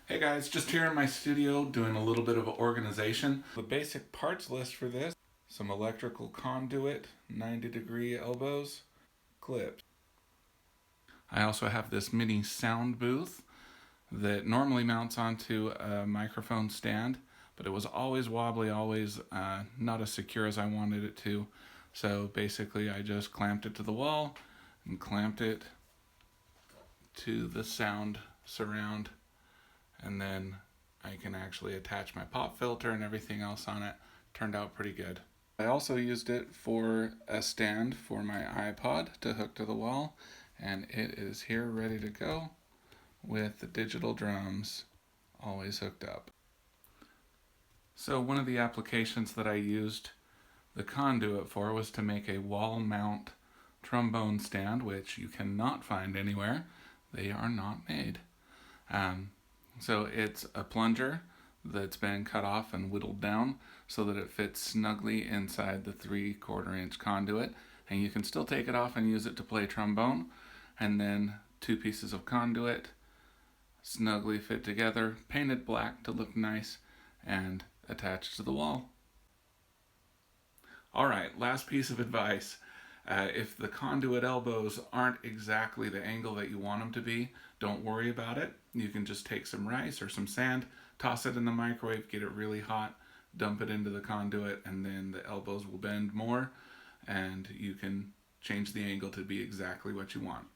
Hey guys, just here in my studio doing a little bit of organization. The basic parts list for this: some electrical conduit, 90-degree elbows, clips. I also have this mini sound booth that normally mounts onto a microphone stand, but it was always wobbly, always not as secure as I wanted it to. So basically I just clamped it to the wall and clamped it to the sound surround, and then I can actually attach my pop filter and everything else on it. Turned out pretty good. I also used it for a stand for my iPod to hook to the wall, and it is here ready to go with the digital drums always hooked up. So one of the applications that I used the conduit for was to make a wall mount trombone stand, which you cannot find anywhere. They are not made. So it's a plunger that's been cut off and whittled down so that it fits snugly inside the 3/4 inch conduit, and you can still take it off and use it to play trombone. And then 2 pieces of conduit snugly fit together, painted black to look nice, and attached to the wall. Alright, last piece of advice. If the conduit elbows aren't exactly the angle that you want them to be, don't worry about it. You can just take some rice or some sand, toss it in the microwave, get it really hot, dump it into the conduit, and then the elbows will bend more, and you can change the angle to be exactly what you want.